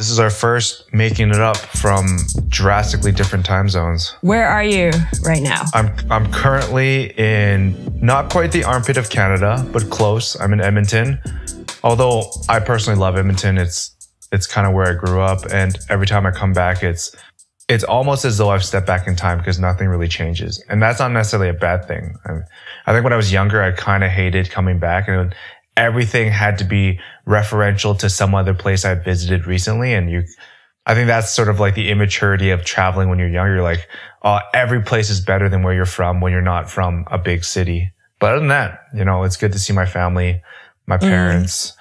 This is our first making it up from drastically different time zones. Where are you right now? I'm currently in not quite the armpit of Canada, but close. I'm in Edmonton. Although I personally love Edmonton, it's kind of where I grew up, and every time I come back, it's almost as though I've stepped back in time because nothing really changes, and that's not necessarily a bad thing. I think when I was younger, I kind of hated coming back, and everything had to be referential to some other place I visited recently. And I think that's sort of like the immaturity of traveling when you're younger. You're like, oh, every place is better than where you're from when you're not from a big city. But other than that, it's good to see my family, my parents.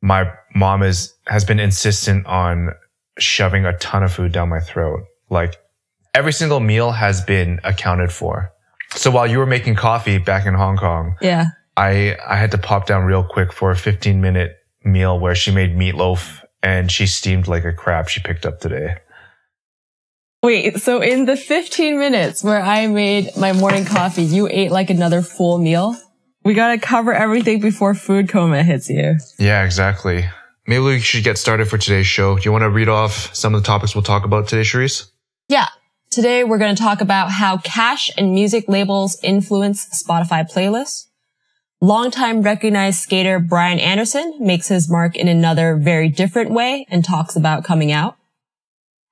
My mom has been insistent on shoving a ton of food down my throat. Like every single meal has been accounted for. So while you were making coffee back in Hong Kong, yeah, I had to pop down real quick for a 15-minute meal where she made meatloaf and she steamed like a crab she picked up today. Wait, so in the 15 minutes where I made my morning coffee, you ate like another full meal? We gotta cover everything before food coma hits you. Yeah, exactly. Maybe we should get started for today's show. Do you want to read off some of the topics we'll talk about today, Charisse? Yeah. Today we're going to talk about how cash and music labels influence Spotify playlists. Longtime recognized skater Brian Anderson makes his mark in another very different way and talks about coming out.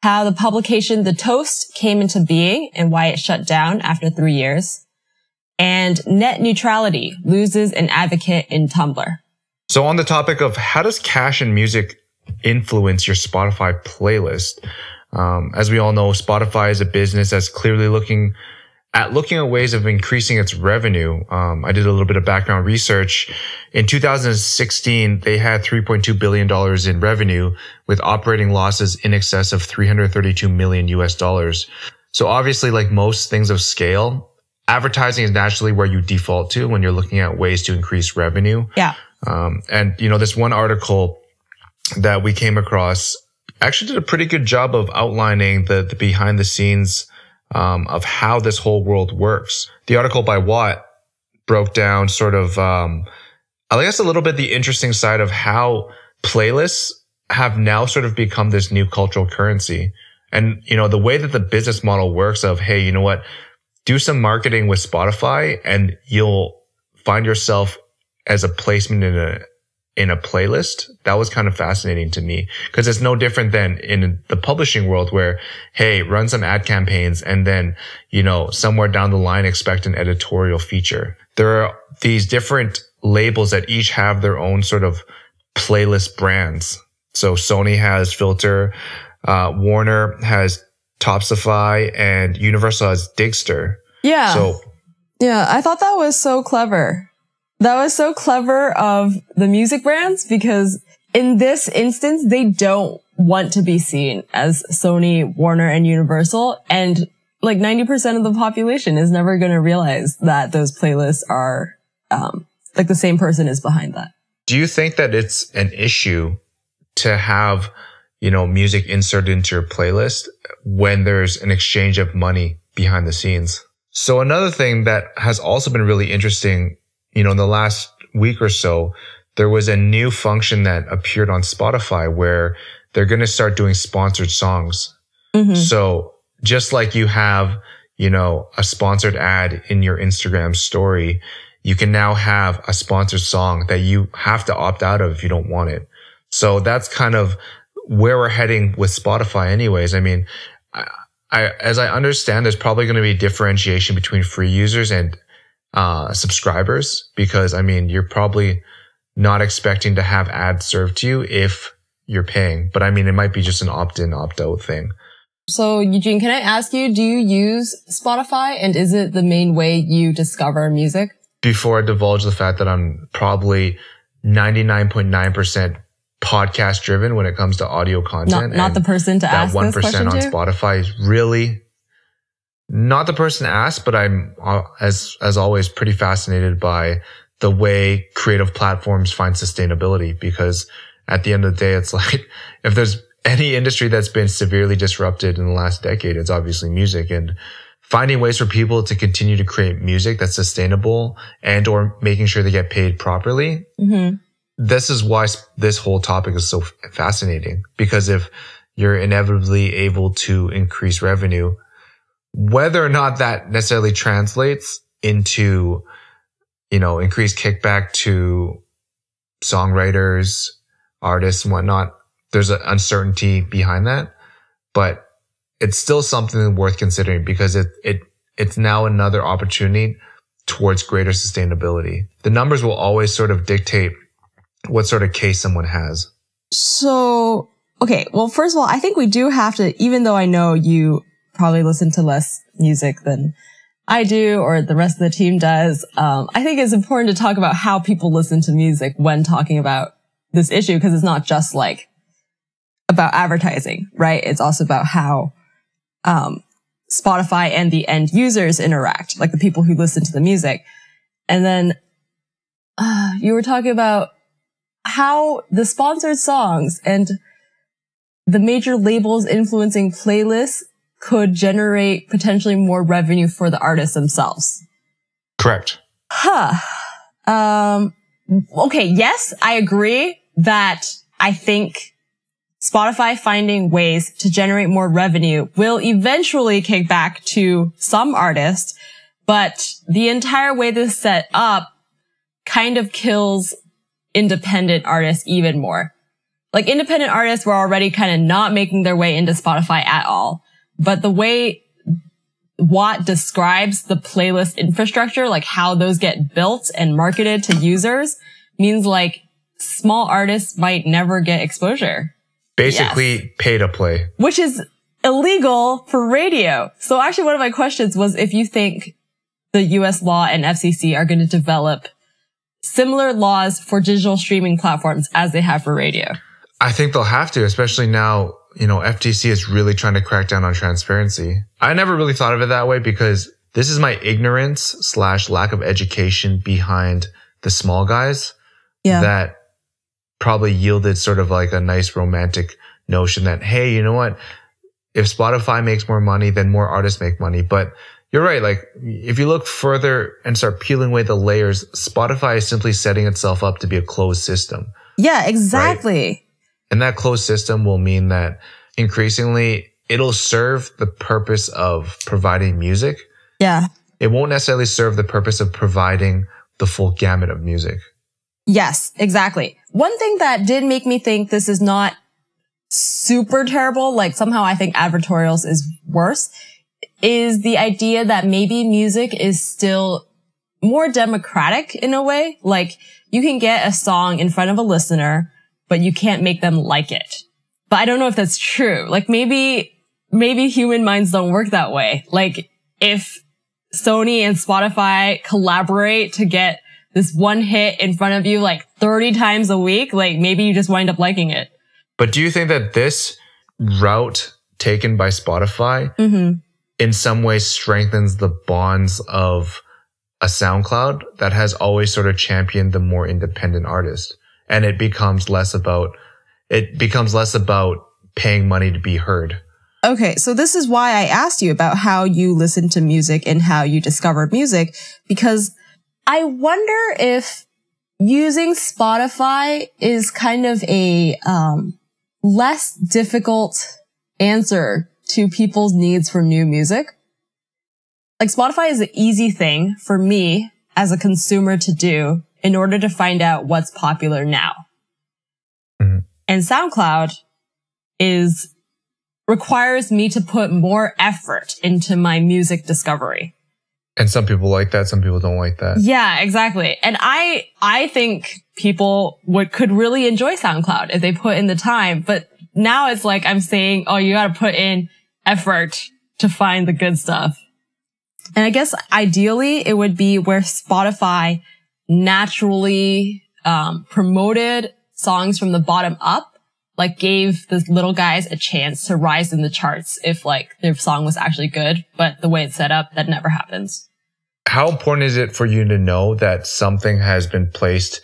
How the publication The Toast came into being and why it shut down after 3 years. And net neutrality loses an advocate in Tumblr. So on the topic of how does cash and music influence your Spotify playlist? As we all know, Spotify is a business that's clearly looking at ways of increasing its revenue. I did a little bit of background research. In 2016, they had $3.2 billion in revenue with operating losses in excess of $332 million US. So obviously, like most things of scale, advertising is naturally where you default to when you're looking at ways to increase revenue. Yeah. And this one article that we came across actually did a pretty good job of outlining the behind the scenes of how this whole world works. The article by Watt broke down sort of, I guess a little bit the interesting side of how playlists have now sort of become this new cultural currency. And, the way that the business model works of, hey, you know what, do some marketing with Spotify and you'll find yourself as a placement in a playlist. That was kind of fascinating to me because it's no different than in the publishing world where, hey, run some ad campaigns and then, somewhere down the line, expect an editorial feature. There are these different labels that each have their own sort of playlist brands. So Sony has Filter, Warner has Topsify, and Universal has Digster. Yeah. Yeah, I thought that was so clever. That was so clever of the music brands because in this instance, they don't want to be seen as Sony, Warner, and Universal. And like 90% of the population is never going to realize that those playlists are like the same person is behind that. Do you think that it's an issue to have, music inserted into your playlist when there's an exchange of money behind the scenes? So another thing that has also been really interesting, in the last week or so, there was a new function that appeared on Spotify where they're going to start doing sponsored songs. Mm-hmm. So just like you have, a sponsored ad in your Instagram story, you can now have a sponsored song that you have to opt out of if you don't want it. So that's kind of where we're heading with Spotify anyways. I mean, as I understand, there's probably going to be differentiation between free users and subscribers because, you're probably not expecting to have ads served to you if you're paying. But it might be just an opt-in, opt-out thing. So Eugene, can I ask you, do you use Spotify and is it the main way you discover music? Before I divulge the fact that I'm probably 99.9% podcast driven when it comes to audio content. Not the person to ask this question to? That 1% on Spotify is really not the person to ask, but I'm, as always, pretty fascinated by the way creative platforms find sustainability because at the end of the day, it's like if there's any industry that's been severely disrupted in the last decade, it's obviously music. And finding ways for people to continue to create music that's sustainable and or making sure they get paid properly this is why this whole topic is so fascinating, because if you're inevitably able to increase revenue, whether or not that necessarily translates into, increased kickback to songwriters, artists, and whatnot, there's an uncertainty behind that, but it's still something worth considering because it's now another opportunity towards greater sustainability. The numbers will always sort of dictate what sort of case someone has. So, okay. Well, first of all, I think we do have to, even though I know you probably listen to less music than I do or the rest of the team does, I think it's important to talk about how people listen to music when talking about this issue, because it's not just like about advertising, right? It's also about how Spotify and the end users interact, like the people who listen to the music. And then you were talking about how the sponsored songs and the major labels influencing playlists could generate potentially more revenue for the artists themselves. Correct. Okay, yes, I agree that I think Spotify finding ways to generate more revenue will eventually kick back to some artists, but the entire way this is set up kind of kills independent artists even more. Like, independent artists were already kind of not making their way into Spotify at all. But the way Watt describes the playlist infrastructure, like how those get built and marketed to users, means like small artists might never get exposure. Basically, pay to play. Which is illegal for radio. So actually one of my questions was if you think the US law and FCC are going to develop similar laws for digital streaming platforms as they have for radio. I think they'll have to, especially now, FTC is really trying to crack down on transparency. I never really thought of it that way because this is my ignorance / lack of education behind the small guys that probably yielded sort of like a nice romantic notion that, hey, you know what? If Spotify makes more money, then more artists make money. But you're right. Like, if you look further and start peeling away the layers, Spotify is simply setting itself up to be a closed system. Yeah, exactly. Right? And that closed system will mean that increasingly it'll serve the purpose of providing music. Yeah. It won't necessarily serve the purpose of providing the full gamut of music. Yes, exactly. One thing that did make me think this is not super terrible, like somehow I think advertorials is worse, is the idea that maybe music is still more democratic in a way. Like, you can get a song in front of a listener, but you can't make them like it. But I don't know if that's true. Like, maybe human minds don't work that way. Like, if Sony and Spotify collaborate to get this one hit in front of you like 30 times a week, like maybe you just wind up liking it. But do you think that this route taken by Spotify in some ways strengthens the bonds of a SoundCloud that has always sort of championed the more independent artist? And it becomes less about paying money to be heard. Okay, so this is why I asked you about how you listen to music and how you discovered music, because I wonder if using Spotify is kind of a less difficult answer to people's needs for new music. Like, Spotify is an easy thing for me as a consumer to do in order to find out what's popular now. And SoundCloud requires me to put more effort into my music discovery. And some people like that. Some people don't like that. Yeah, exactly. And I think people could really enjoy SoundCloud if they put in the time. But now it's like I'm saying, oh, you got to put in effort to find the good stuff. And I guess ideally it would be where Spotify naturally promoted songs from the bottom up, like gave the little guys a chance to rise in the charts if like their song was actually good. But the way it's set up, that never happens. How important is it for you to know that something has been placed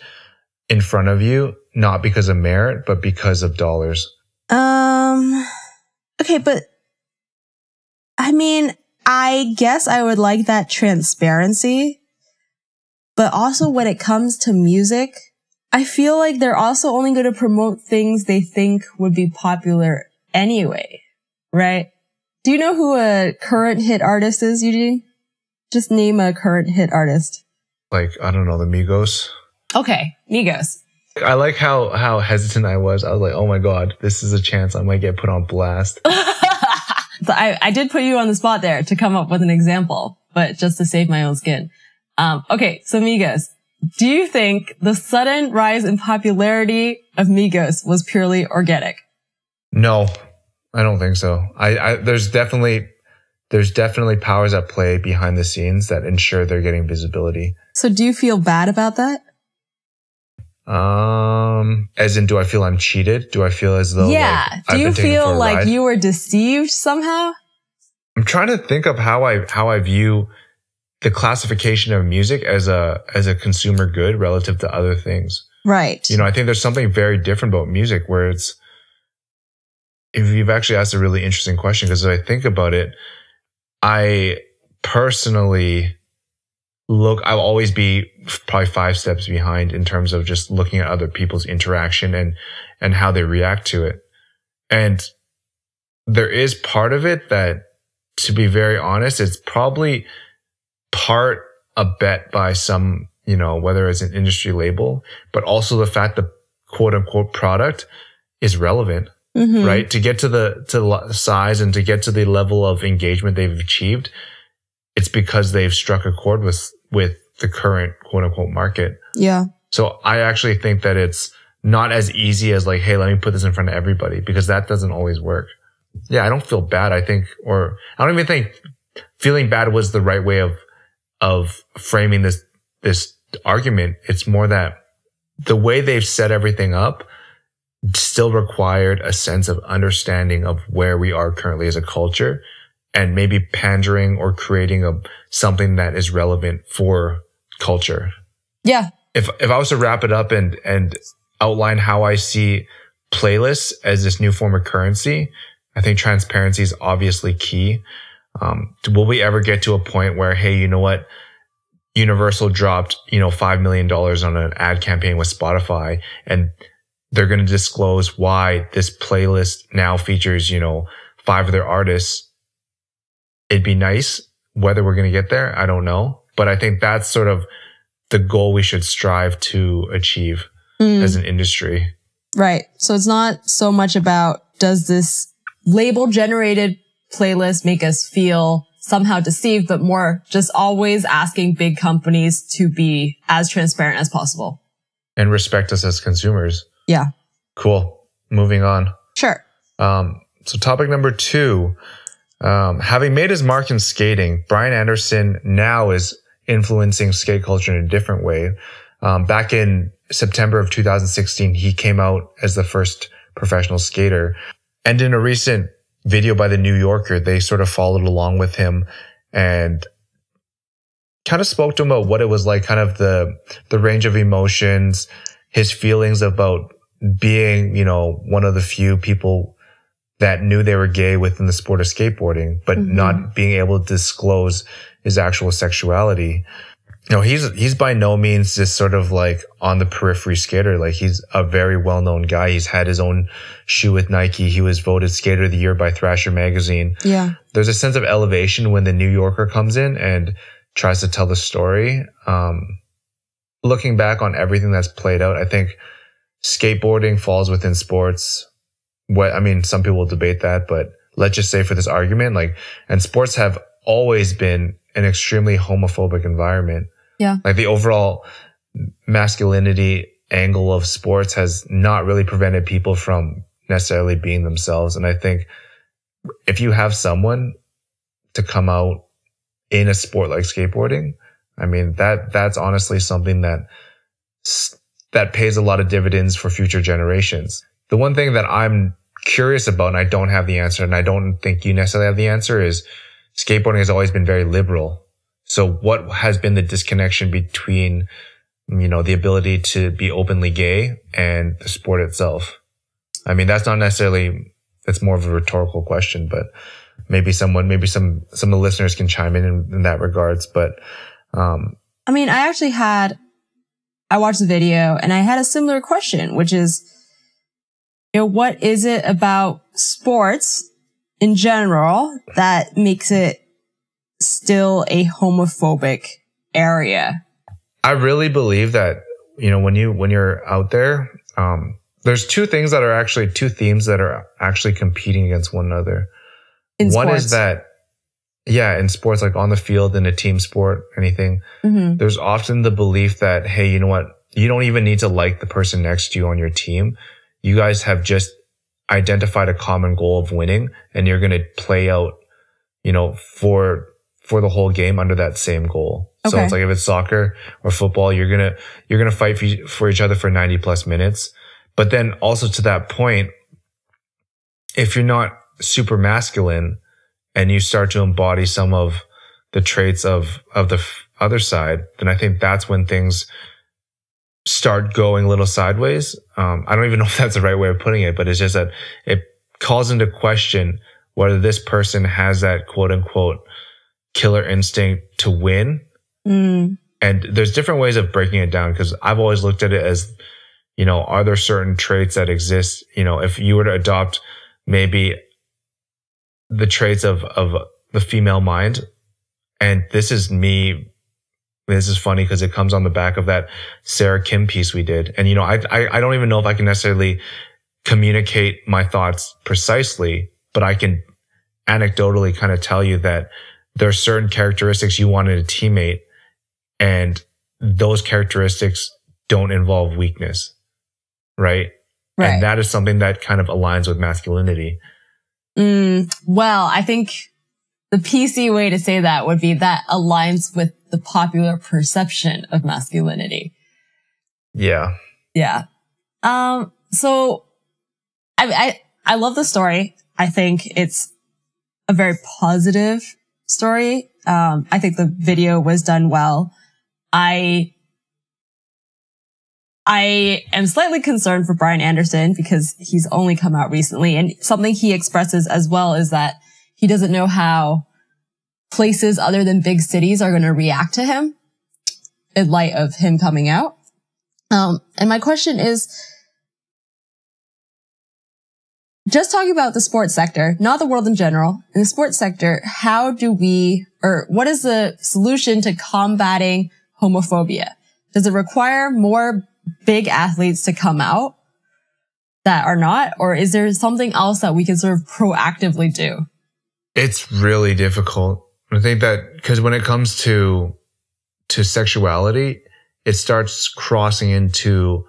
in front of you, not because of merit, but because of dollars? Okay, but I mean, I guess I would like that transparency. But also when it comes to music, I feel like they're also only going to promote things they think would be popular anyway, right? Do you know who a current hit artist is, Eugene? Just name a current hit artist. Like, I don't know, the Migos. Okay, Migos. I like how hesitant I was. I was like, oh my God, this is a chance I might get put on blast. So I did put you on the spot there to come up with an example, but just to save my own skin. Okay, so Migos. Do you think the sudden rise in popularity of Migos was purely organic? No, I don't think so. There's definitely powers at play behind the scenes that ensure they're getting visibility. So do you feel bad about that? As in, do I feel I'm cheated? Do I feel as though do you feel like you were deceived somehow? I'm trying to think of how I view the classification of music as a consumer good relative to other things. Right. You know, I think there's something very different about music where if you've actually asked a really interesting question, because as I think about it, I personally I'll always be probably 5 steps behind in terms of just looking at other people's interaction and how they react to it. And there is part of it that, to be very honest, it's probably part a bet by some, you know, whether it's an industry label, but also the fact that quote unquote product is relevant, right? To get to the size and to get to the level of engagement they've achieved, it's because they've struck a chord with the current quote unquote market. Yeah. So I actually think that it's not as easy as like, hey, let me put this in front of everybody, because that doesn't always work. Yeah, I don't feel bad. I don't even think feeling bad was the right way of framing this argument. It's more that the way they've set everything up still required a sense of understanding of where we are currently as a culture, and maybe pandering or creating something that is relevant for culture. Yeah. If I was to wrap it up and outline how I see playlists as this new form of currency, I think transparency is obviously key. Will we ever get to a point where, hey, you know what? Universal dropped, $5 million on an ad campaign with Spotify, and they're going to disclose why this playlist now features, 5 of their artists. It'd be nice. Whether we're going to get there, I don't know. But I think that's sort of the goal we should strive to achieve as an industry. Right. So it's not so much about, does this label generated playlist make us feel somehow deceived, but more just always asking big companies to be as transparent as possible. And respect us as consumers. Yeah. Cool. Moving on. Sure. So topic number 2, having made his mark in skating, Brian Anderson now is influencing skate culture in a different way. Back in September of 2016, he came out as the first professional skater. And in a recent video by the New Yorker, they sort of followed along with him and kind of spoke to him about what it was like, kind of the range of emotions, his feelings about being, one of the few people that knew they were gay within the sport of skateboarding, but not being able to disclose his actual sexuality. He's by no means just sort of like on the periphery skater. Like, he's a very well-known guy. He's had his own shoe with Nike. He was voted Skater of the Year by Thrasher magazine. Yeah. There's a sense of elevation when the New Yorker comes in and tries to tell the story. Looking back on everything that's played out, I think skateboarding falls within sports. Some people will debate that, but let's just say for this argument, and sports have always been an extremely homophobic environment. Yeah. Like, the overall masculinity angle of sports has not really prevented people from necessarily being themselves. And I think if you have someone to come out in a sport like skateboarding, that's honestly something that pays a lot of dividends for future generations. The one thing that I'm curious about, and I don't have the answer, and I don't think you necessarily have the answer, is skateboarding has always been very liberal. So what has been the disconnection between, the ability to be openly gay and the sport itself? That's not necessarily, it's more of a rhetorical question, but maybe some of the listeners can chime in that regards. But, I actually had I watched the video and I had a similar question, which is, what is it about sports in general that makes it still a homophobic area? I really believe that, when you're out there, there's two themes that are actually competing against one another. One is that, in sports, like on the field, in a team sport, anything, there's often the belief that, hey, you know what? You don't even need to like the person next to you on your team. You guys have just identified a common goal of winning, and you're going to play out, for the whole game under that same goal. Okay. So it's like if it's soccer or football, you're going to fight for each other for 90 plus minutes. But then also to that point, if you're not super masculine and you start to embody some of the traits of the other side, then I think that's when things start going a little sideways. I don't even know if that's the right way of putting it, but it's just that it calls into question whether this person has that quote unquote killer instinct to win. And there's different ways of breaking it down, because I've always looked at it as, are there certain traits that exist? If you were to adopt maybe the traits of the female mind, and this is me. This is funny because it comes on the back of that Sarah Kim piece we did. And, I don't even know if I can necessarily communicate my thoughts precisely, but I can anecdotally kind of tell you that there are certain characteristics you want in a teammate, and those characteristics don't involve weakness. Right. And that is something that kind of aligns with masculinity. Well, I think the PC way to say that would be that aligns with the popular perception of masculinity. Yeah. Yeah. So I love the story. I think it's a very positive story. I think the video was done well. I am slightly concerned for Brian Anderson because he's only come out recently, and something he expresses as well is that he doesn't know how places other than big cities are going to react to him in light of him coming out. And my question is, just talking about the sports sector, not the world in general, in the sports sector, what is the solution to combating homophobia? Does it require more big athletes to come out that are not, or is there something else that we can sort of proactively do? It's really difficult. I think that because when it comes to sexuality, it starts crossing into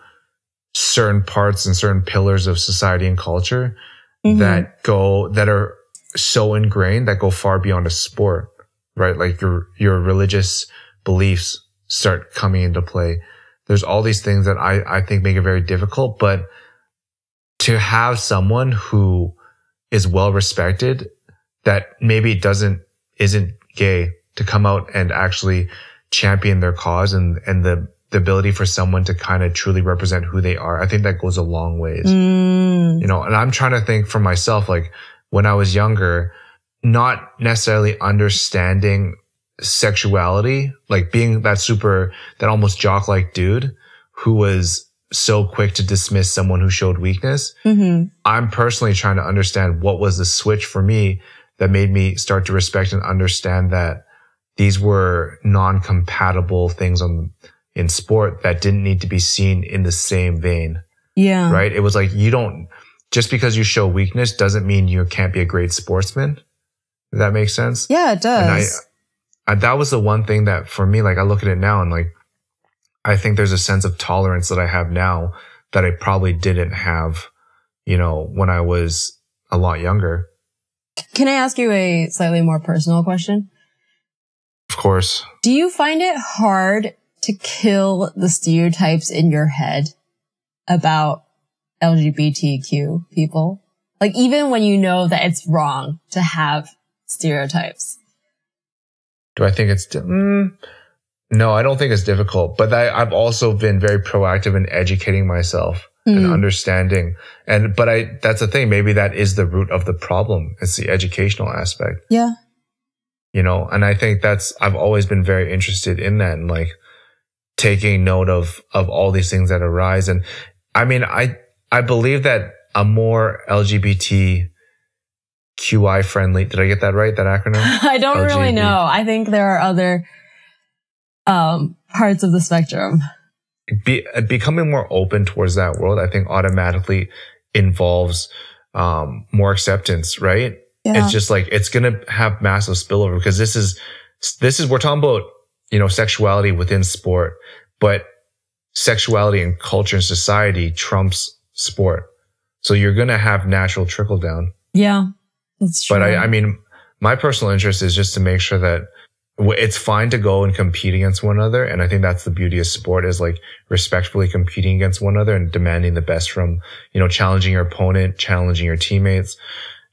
certain parts and certain pillars of society and culture that are so ingrained that go far beyond a sport, right? Like your religious beliefs start coming into play. There's all these things that I think make it very difficult, but to have someone who is well respected that maybe isn't gay to come out and actually champion their cause and the ability for someone to kind of truly represent who they are. I think that goes a long ways. And I'm trying to think for myself, like when I was younger, not necessarily understanding sexuality, like being that almost jock-like dude who was so quick to dismiss someone who showed weakness. I'm personally trying to understand what was the switch for me that made me start to respect and understand that these were non-compatible things in sport that didn't need to be seen in the same vein. Yeah. Right? It was like, just because you show weakness doesn't mean you can't be a great sportsman. Does that make sense? Yeah, it does. And that was the one thing that for me, like I look at it now and like, I think there's a sense of tolerance that I have now that I probably didn't have, when I was a lot younger. Can I ask you a slightly more personal question? Of course. Do you find it hard to kill the stereotypes in your head about LGBTQ people? Like even when you know that it's wrong to have stereotypes. Do I think it's... No, I don't think it's difficult, but I've also been very proactive in educating myself and understanding. But that's the thing. Maybe that is the root of the problem. It's the educational aspect. Yeah. And I think I've always been very interested in that. And like, taking note of all these things that arise. And I mean, I believe that a more LGBTQI friendly, did I get that right? That acronym? I don't really know. I think there are other parts of the spectrum. Becoming more open towards that world, I think automatically involves more acceptance, right? Yeah. It's just like, it's going to have massive spillover because this is, we're talking about, you know, sexuality within sport, but sexuality and culture and society trumps sport. So you're going to have natural trickle down. Yeah, that's true. But I mean, my personal interest is just to make sure that it's fine to go and compete against one another. And I think that's the beauty of sport, is like respectfully competing against one another and demanding the best from, you know, challenging your opponent, challenging your teammates,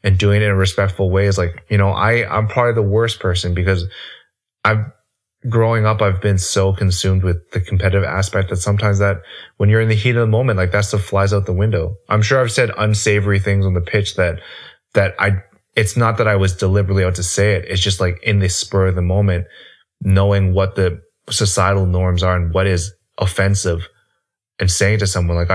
and doing it in a respectful way. Is like, you know, I'm probably the worst person because growing up, I've been so consumed with the competitive aspect that sometimes that when you're in the heat of the moment, like that stuff flies out the window. I'm sure I've said unsavory things on the pitch that it's not that I was deliberately out to say it. It's just like in the spur of the moment, knowing what the societal norms are and what is offensive, and saying to someone like,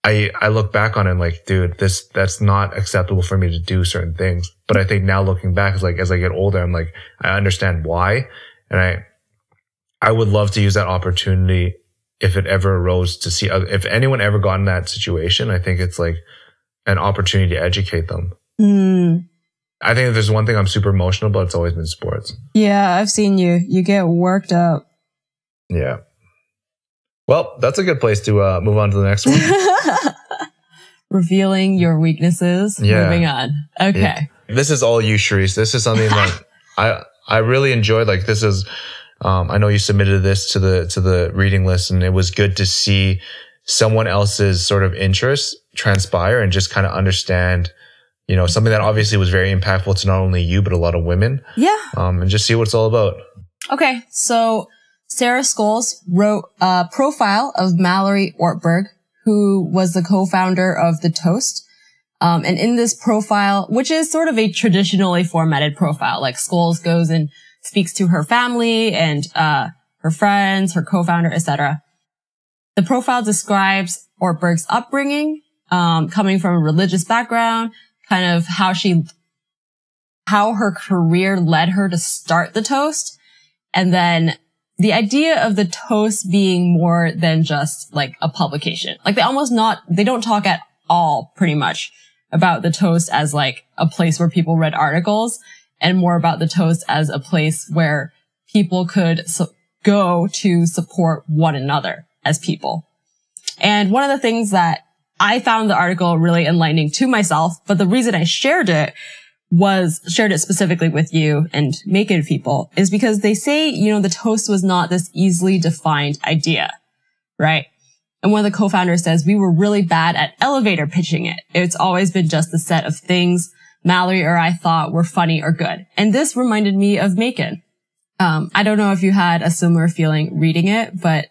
I look back on it and like, dude, that's not acceptable for me to do certain things. But I think now looking back, is like, as I get older, I'm like, I understand why. And I would love to use that opportunity if it ever arose to see if anyone ever got in that situation. I think it's like an opportunity to educate them. I think if there's one thing I'm super emotional about, it's always been sports. Yeah, I've seen you get worked up. Yeah. Well, that's a good place to move on to the next one. Revealing your weaknesses. Yeah. Moving on. Okay. Yeah. This is all you, Sharice. This is something that I really enjoyed. Like, this is, I know you submitted this to the reading list, and it was good to see someone else's sort of interests transpire and just kind of understand, you know, something that obviously was very impactful to not only you, but a lot of women. Yeah. And just see what it's all about. Okay. So Sarah Scholes wrote a profile of Mallory Ortberg, who was the co-founder of The Toast. And in this profile, which is sort of a traditionally formatted profile, like Scholes goes and speaks to her family and her friends, her co-founder, etc. The profile describes Ortberg's upbringing, coming from a religious background, kind of how her career led her to start The Toast, and then the idea of The Toast being more than just like a publication. Like they don't talk at all pretty much about The Toast as like a place where people read articles, and more about The Toast as a place where people could go to support one another as people. And one of the things that I found the article really enlightening to myself, but the reason I shared it specifically with you and MAEKAN people, is because they say, you know, The Toast was not this easily defined idea, right? And one of the co-founders says, we were really bad at elevator pitching it. It's always been just the set of things Mallory or I thought were funny or good. And this reminded me of MAEKAN. I don't know if you had a similar feeling reading it, but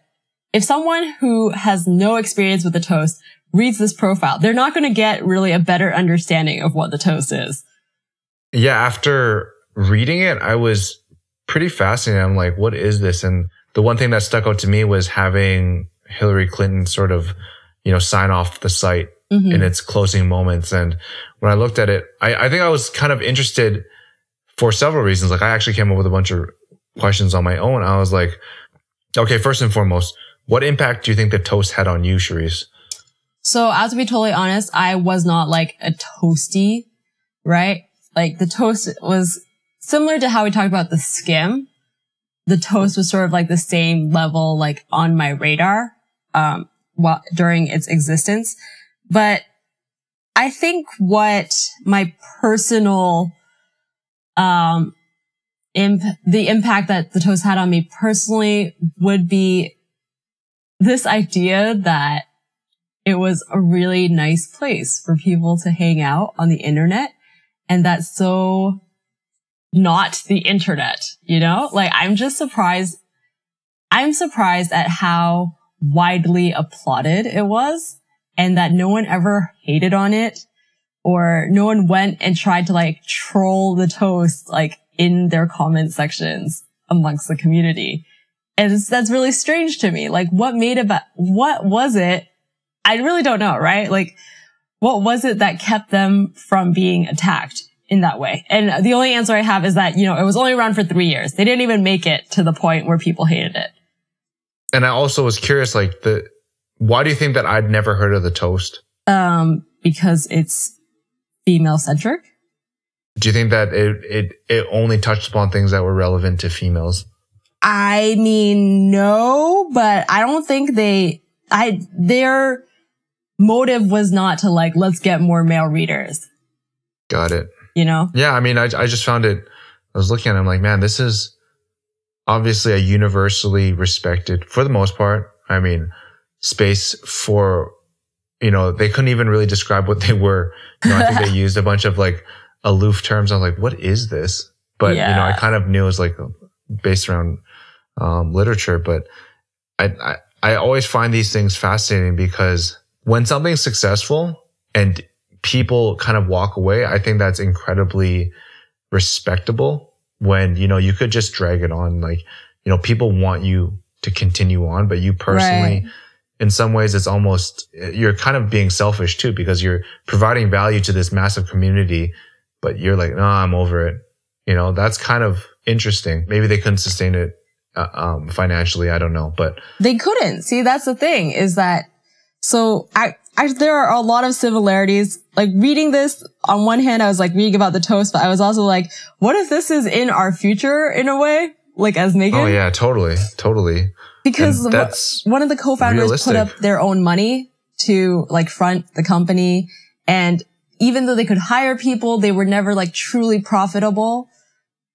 if someone who has no experience with The Toast reads this profile, they're not going to get really a better understanding of what The Toast is. Yeah, after reading it, I was pretty fascinated. I'm like, what is this? And the one thing that stuck out to me was having Hillary Clinton sort of, you know, sign off the site in its closing moments. And when I looked at it, I think I was kind of interested for several reasons. Like, I actually came up with a bunch of questions on my own. I was like, okay, first and foremost, what impact do you think The Toast had on you, Sharice? So, to be totally honest, I was not like a toasty, right? Like, The Toast was similar to how we talked about the Skim. The Toast was sort of like the same level, like on my radar, during its existence. But I think what my personal, the impact that The Toast had on me personally would be this idea that it was a really nice place for people to hang out on the internet. And that's so not the internet, you know? Like, I'm surprised at how widely applauded it was, and that no one ever hated on it, or no one went and tried to like troll The Toast, like in their comment sections amongst the community. And that's really strange to me. Like, what was it? I really don't know, right? Like, what was it that kept them from being attacked in that way? And the only answer I have is that, it was only around for 3 years. They didn't even make it to the point where people hated it. And I also was curious, like, why do you think that I'd never heard of the toast? Because it's female centric. Do you think that it only touched upon things that were relevant to females? I mean, no, but I don't think their motive was not to like, let's get more male readers. Got it. Yeah, I mean, I just found it, I was looking at it, I'm like, man, this is obviously a universally respected, for the most part, I mean, space for, they couldn't even really describe what they were. I think they used a bunch of like aloof terms. I'm like, what is this? But, I kind of knew it was like based around literature, but I always find these things fascinating because when something's successful and people kind of walk away, I think that's incredibly respectable when, you could just drag it on. Like, people want you to continue on, but you personally, right, in some ways, it's almost, you're kind of being selfish too, because you're providing value to this massive community, but you're like, no, I'm over it. That's kind of interesting. Maybe they couldn't sustain it financially. I don't know, but they couldn't. See, that's the thing is that, so there are a lot of similarities. Like reading this, on one hand, I was like reading about the toast, but I was also like, what if this is in our future in a way? Like as MAEKAN? Oh yeah, totally. Because one of the co-founders put up their own money to like front the company. And even though they could hire people, they were never like truly profitable.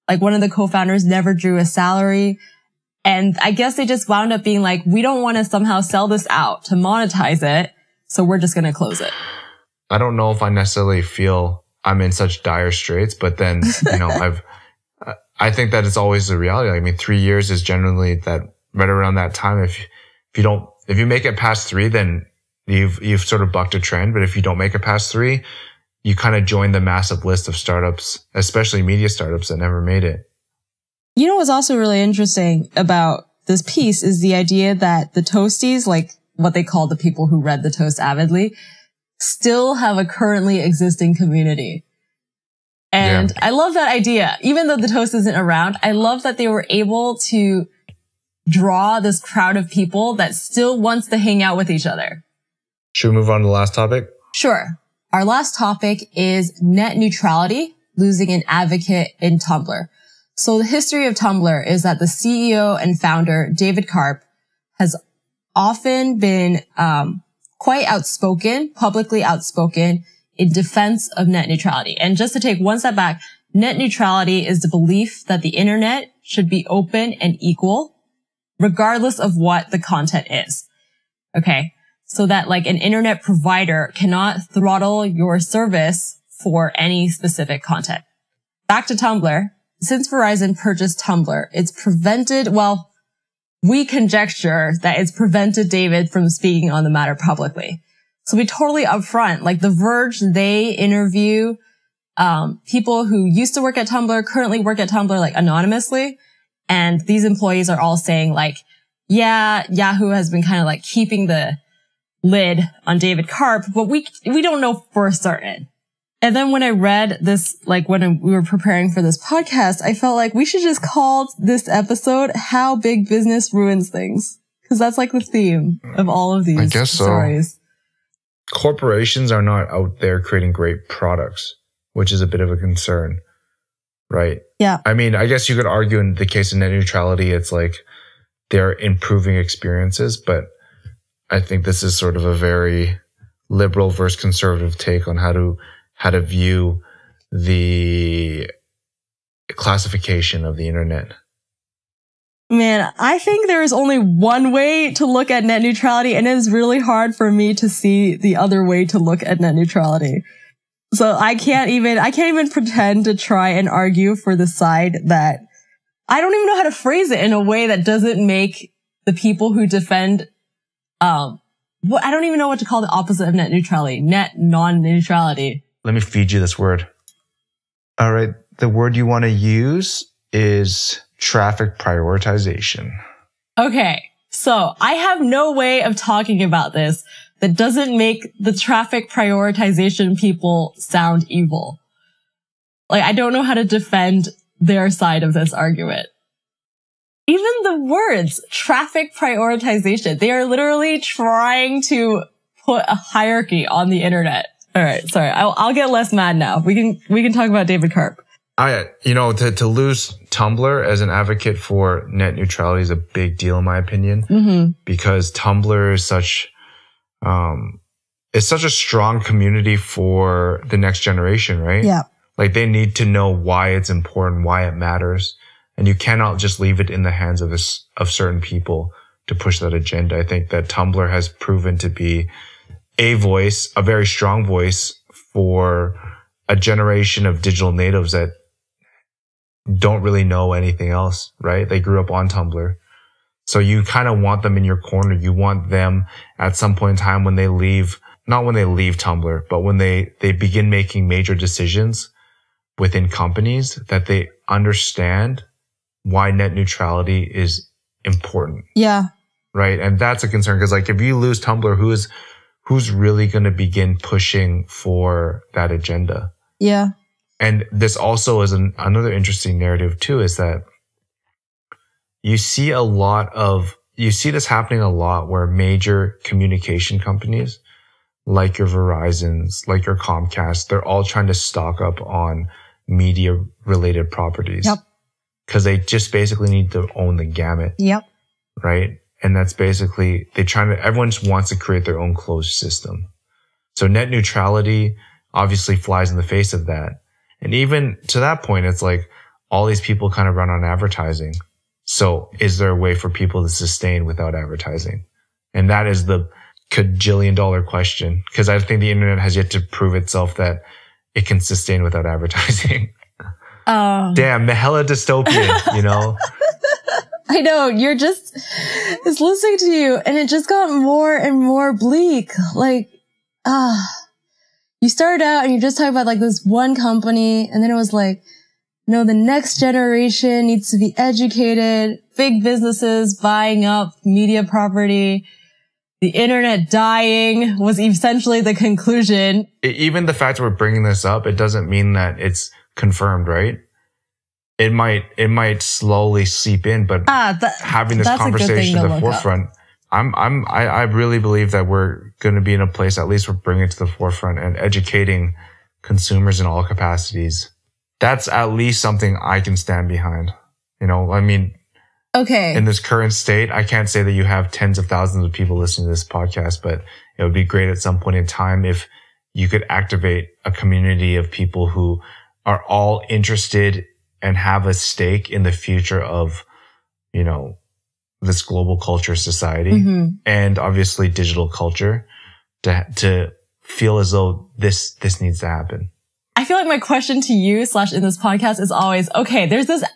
Like one of the co-founders never drew a salary. And I guess they just wound up being like, we don't want to somehow sell this out to monetize it. So we're just going to close it. I don't know if I necessarily feel I'm in such dire straits, but then, I think that it's always the reality. I mean, 3 years is generally that right around that time. If you make it past 3, then you've sort of bucked a trend. But if you don't make it past 3, you kind of join the massive list of startups, especially media startups that never made it. What's also really interesting about this piece is the idea that the Toasties, like what they call the people who read the Toast avidly, still have a currently existing community. And yeah, I love that idea. Even though the Toast isn't around, I love that they were able to draw this crowd of people that still wants to hang out with each other. Should we move on to the last topic? Sure. Our last topic is net neutrality, losing an advocate in Tumblr. So the history of Tumblr is that the CEO and founder, David Karp, has often been quite outspoken, publicly outspoken in defense of net neutrality. And just to take one step back, net neutrality is the belief that the internet should be open and equal, regardless of what the content is. Okay. So that like an internet provider cannot throttle your service for any specific content. Back to Tumblr. Since Verizon purchased Tumblr, it's prevented, well, we conjecture that it's prevented David from speaking on the matter publicly. So be totally upfront. Like The Verge, they interview people who used to work at Tumblr, currently work at Tumblr, like anonymously. And these employees are all saying like, yeah, Yahoo has been kind of like keeping the lid on David Karp, but we don't know for certain. And then when I read this, like when we were preparing for this podcast, I felt like we should just call this episode How Big Business Ruins Things. Because that's like the theme of all of these stories. So. Corporations are not out there creating great products, which is a bit of a concern, right? Yeah. I mean, I guess you could argue in the case of net neutrality, it's like they're improving experiences, but I think this is sort of a very liberal versus conservative take on how to view the classification of the internet. Man, I think there is only one way to look at net neutrality, and it is really hard for me to see the other way to look at net neutrality. So I can't even pretend to try and argue for the side that I don't even know how to phrase it in a way that doesn't make the people who defend, I don't even know what to call the opposite of net neutrality, net non-neutrality. Let me feed you this word. All right. The word you want to use is traffic prioritization. Okay, so I have no way of talking about this that doesn't make the traffic prioritization people sound evil. Like, I don't know how to defend their side of this argument. Even the words traffic prioritization, they are literally trying to put a hierarchy on the internet. All right, sorry, I'll get less mad now. We can talk about David Karp. To lose Tumblr as an advocate for net neutrality is a big deal in my opinion, because Tumblr is such a strong community for the next generation, right? Yeah. Like they need to know why it's important, why it matters, and you cannot just leave it in the hands of certain people to push that agenda. I think that Tumblr has proven to be a voice, a very strong voice for a generation of digital natives that don't really know anything else, right? They grew up on Tumblr. So you kind of want them in your corner. You want them at some point in time when they leave, not when they leave Tumblr, but when they begin making major decisions within companies, that they understand why net neutrality is important. Yeah. Right. And that's a concern because like if you lose Tumblr, who's really going to begin pushing for that agenda? Yeah. And this also is another interesting narrative too, is that you see this happening a lot where major communication companies like your Verizons, like your Comcast, they're all trying to stock up on media related properties. Yep. Cause they just basically need to own the gamut. Yep. Right. And that's basically, everyone just wants to create their own closed system. So net neutrality obviously flies in the face of that. And even to that point, it's like all these people kind of run on advertising. So is there a way for people to sustain without advertising? And that is the cajillion-dollar question. Because I think the internet has yet to prove itself that it can sustain without advertising. Damn, hella dystopian, you know? I know, it's listening to you and it just got more and more bleak. Like, you started out and you just talked about like this one company and then it was like, no, the next generation needs to be educated, big businesses buying up media property, the internet dying was essentially the conclusion. Even the fact that we're bringing this up, it doesn't mean that it's confirmed, right? It might slowly seep in, but having this conversation at the forefront, I really believe that we're going to be in a place, at least we're bringing it to the forefront and educating consumers in all capacities. That's at least something I can stand behind. You know, I mean, okay. In this current state, I can't say that you have tens of thousands of people listening to this podcast, but it would be great at some point in time if you could activate a community of people who are all interested and have a stake in the future of, you know, this global culture society and obviously digital culture to feel as though this needs to happen. I feel like my question to you / in this podcast is always, okay,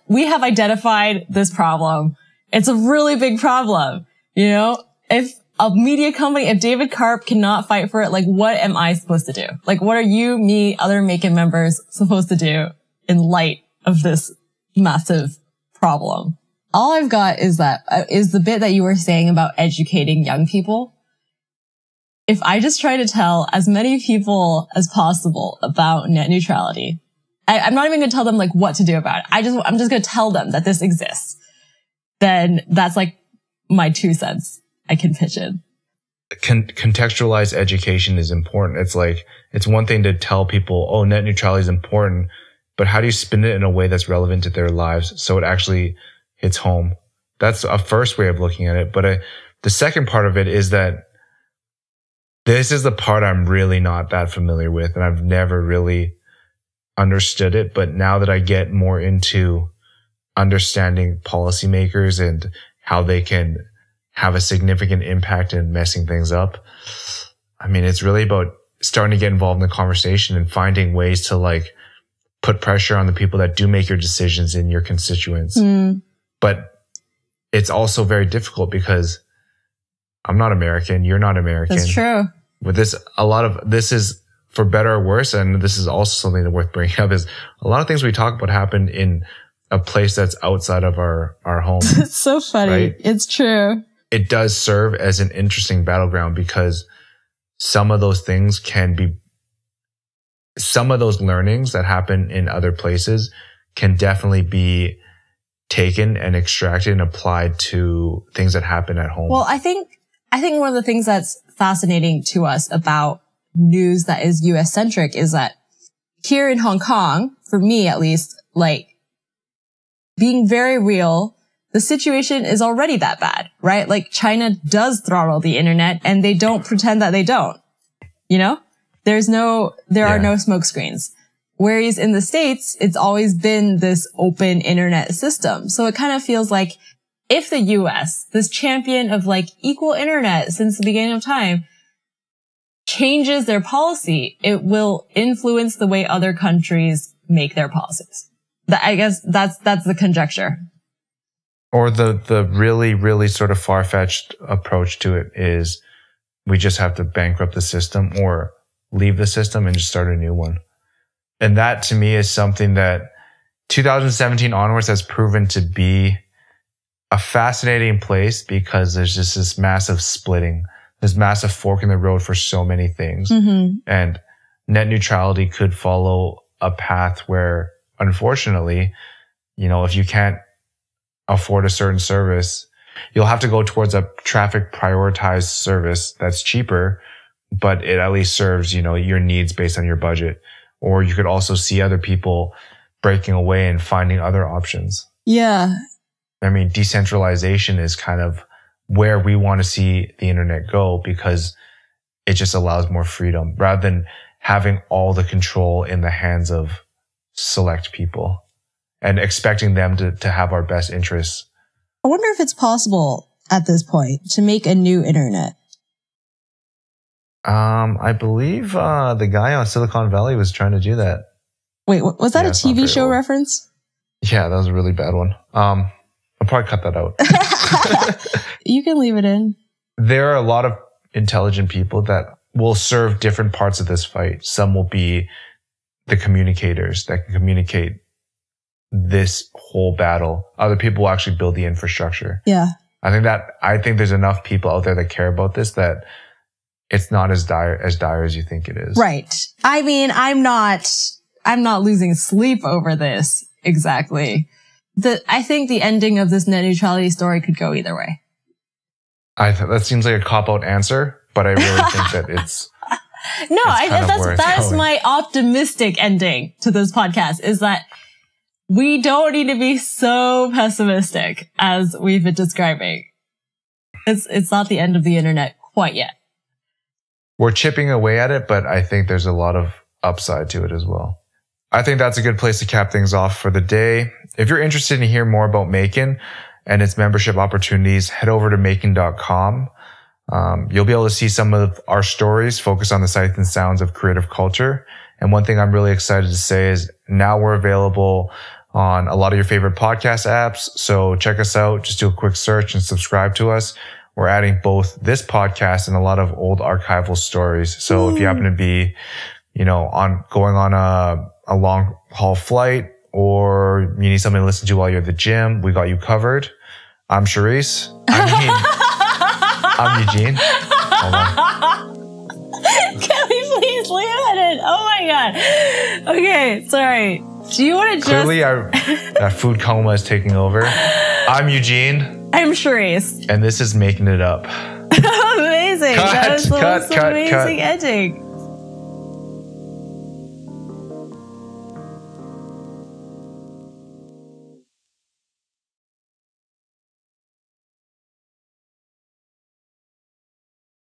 we have identified this problem. It's a really big problem. You know, if a media company, if David Karp cannot fight for it, like what am I supposed to do? Like what are you, me, other MAEKAN members supposed to do in light of this massive problem? All I've got is the bit that you were saying about educating young people. If I just try to tell as many people as possible about net neutrality, I'm not even going to tell them like what to do about it. I'm just going to tell them that this exists. Then that's like my 2 cents I can pitch in. Contextualized education is important. It's like, it's one thing to tell people, oh, net neutrality is important, but how do you spin it in a way that's relevant to their lives so it actually hits home? That's a first way of looking at it. But the second part of it is that this is the part I'm really not that familiar with, and I've never really understood it. But now that I get more into understanding policymakers and how they can have a significant impact in messing things up, I mean, it's really about starting to get involved in the conversation and finding ways to like put pressure on the people that do make your decisions in your constituents. But it's also very difficult because I'm not American. You're not American. That's true. With this, a lot of this is for better or worse. And this is also something that's worth bringing up is a lot of things we talk about happen in a place that's outside of our home. It's so funny. Right? It's true. It does serve as an interesting battleground because some of those things some of those learnings that happen in other places can definitely be taken and extracted and applied to things that happen at home. Well, I think one of the things that's fascinating to us about news that is US centric is that here in Hong Kong, for me at least, like being very real, the situation is already that bad, right? Like China does throttle the internet and they don't pretend that they don't, you know? There are no smoke screens. Whereas in the States, it's always been this open internet system. So it kind of feels like if the US, this champion of like equal internet since the beginning of time, changes their policy, it will influence the way other countries make their policies. I guess that's the conjecture. Or the really, really sort of far-fetched approach to it is we just have to bankrupt the system or leave the system and just start a new one. And that to me is something that 2017 onwards has proven to be a fascinating place because there's just this massive splitting, this massive fork in the road for so many things. Mm-hmm. And net neutrality could follow a path where, unfortunately, you know, if you can't afford a certain service, you'll have to go towards a traffic prioritized service that's cheaper, but it at least serves, you know, your needs based on your budget. Or you could also see other people breaking away and finding other options. Yeah. I mean, decentralization is kind of where we want to see the internet go because it just allows more freedom rather than having all the control in the hands of select people and expecting them to have our best interests. I wonder if it's possible at this point to make a new internet. I believe the guy on Silicon Valley was trying to do that. Wait, was that a TV show reference? Yeah, that was a really bad one. I'll probably cut that out. You can leave it in. There are a lot of intelligent people that will serve different parts of this fight. Some will be the communicators that can communicate this whole battle. Other people will actually build the infrastructure. Yeah. I think there's enough people out there that care about this that it's not as dire as you think it is. Right. I mean, I'm not losing sleep over this. Exactly. I think the ending of this net neutrality story could go either way. That seems like a cop-out answer, but I really think that it's... No, that's my optimistic ending to this podcast is that we don't need to be so pessimistic as we've been describing. It's not the end of the internet quite yet. We're chipping away at it, but I think there's a lot of upside to it as well. I think that's a good place to cap things off for the day. If you're interested in hearing more about MAEKAN and its membership opportunities, head over to maekan.com. You'll be able to see some of our stories focused on the sights and sounds of creative culture. And one thing I'm really excited to say is now we're available on a lot of your favorite podcast apps. So check us out. Just do a quick search and subscribe to us. We're adding both this podcast and a lot of old archival stories. So if you happen to be, you know, going on a long haul flight or you need something to listen to while you're at the gym, we got you covered. I'm Charisse. I'm Eugene. Hold on. Can we please leave it in? Oh my God. Okay, sorry. Do you want to just... Clearly, that food coma is taking over. I'm Eugene. I'm Charisse. And this is MAEKAN It Up. Amazing. That was the most amazing ending.